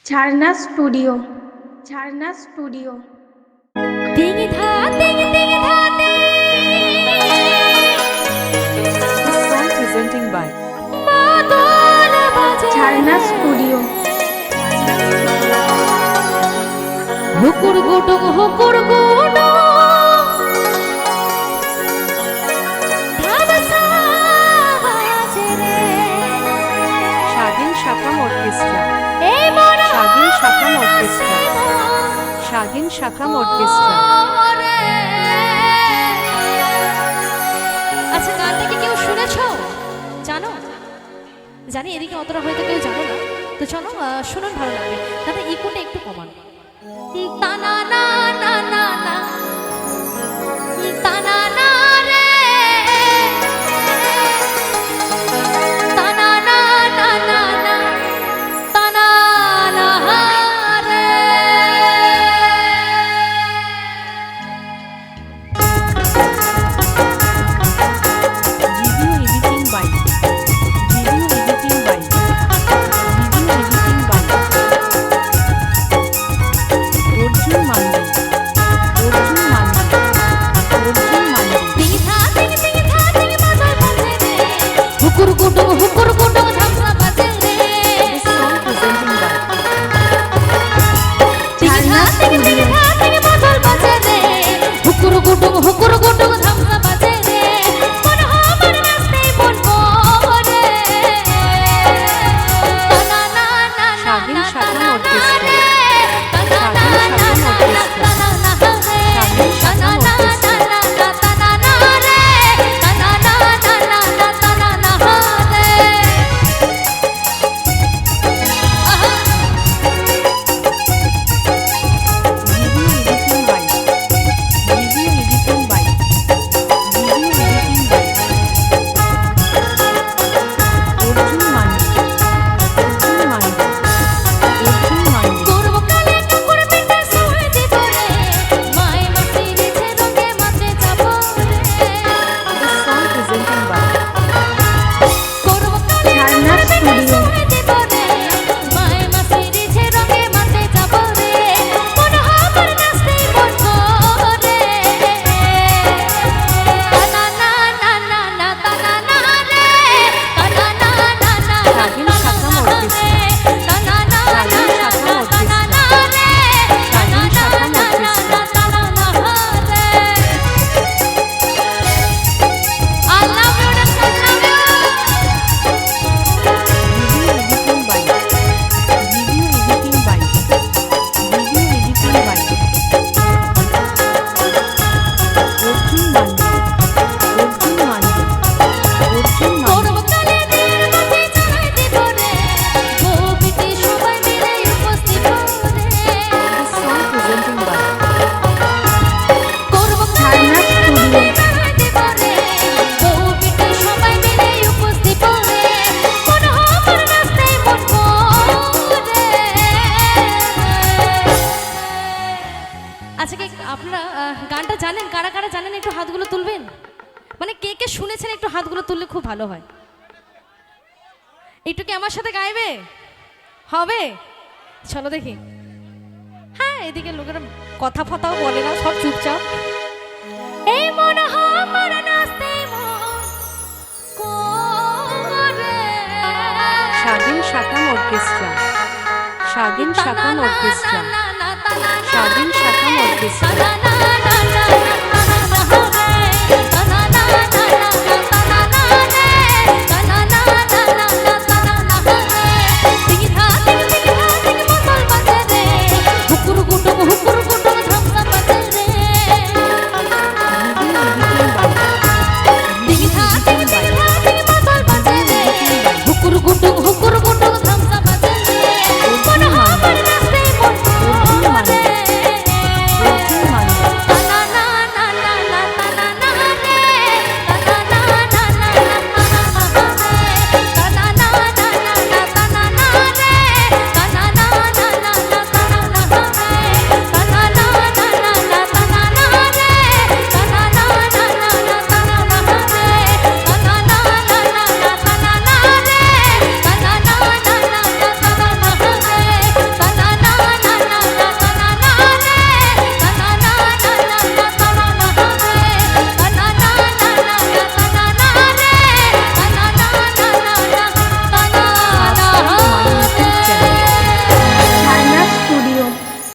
ঝারনা studio, Jharna studio. This song presenting by Jharna studio. হুকুর গুডুং হুকুর গুডুং ধামসা বাজে রে Shagin Shakam Orchestra. এই মন Shagin Shakam Orchestra. Shagin Shakam Orchestra. আচ্ছা, গানটা কি কেউ শুনেছো? জানো? জানি এদিকে অতটা হয়তো কেউ জানো না, তো চলো শুনুন, ভালো লাগবে। তাতে ইকোটা একটু কমান। তা না না না না না তা না না রে তা না না না না না তা না না রে। Video editing by. Video editing by. Video editing by. Arjun Mandi. Arjun Mandi. Arjun Mandi. Digha দিঘ Digha দিঘ বাজার বাজে রে হুকুর গুডুং ধামসা বাজে রে। This song presenting by Jharna studio. বাজার বাজে রে হুকুর গুডুং ধামসা বাজে রে। মন আমার নাচতে মন করে তা না না না না Shagin না Shakam না Orchestra. রে তা না না না না না তা না না রে তা না না না না না তা না না রে তা না না না না না তা না না রে। আহা Video editing by. Video editing by. Video editing by. Arjun Mandi. Arjun Mandi. Arjun Mandi. পূর্বকালে নুপুর পিঠে শুয়ে দিব রে মায় মাসির রঙে মাঝে যাব রে। This song presenting by পূর্বকালে ঝারনা স্টুডিও। শুয়ে দিব রে মায় মাসির রঙে মাঝে যাব রে। মন আমার নাচতে মন করে তা না না না না না তা না না রে তা না না না না Shagin Shakam Orchestra. তা না না না না তা না না রে তা না না না না তা না না রে। I love you, I love you. Video editing by. Video editing by. Video editing by. Arjun Mandi. Arjun Mandi. Arjun Mandi. পূর্বকালে দের মাঝে জানাই দিব রে বউ বিটি সবাই মিলে উপস্থিত রে। This song presenting by পূর্বকালে ঝারনা স্টুডিও। জানাই দিব রে বউ বিটি সবাই মিলে উপস্থিত রে। মন আমার নাচতে মন করে। আচ্ছা, কি আপনারা গানটা জানেন? কারা কারা জানেন একটু হাতগুলো তুলবেন। মানে কে কে শুনেছেন একটু হাতগুলো তুললে খুব ভালো হয়। একটু কি আমার সাথে গাইবে? হবে? চলো দেখি। হ্যাঁ, এদিকে লোকেরা কথা ফতাও বলে না, সব চুপচাপ। এই মন আমার নাচতে মন করে। Shagin Shakam Orchestra. Shagin Shakam Orchestra. না, না, না, না, না, Shagin Shakam না, Orchestra. না, না,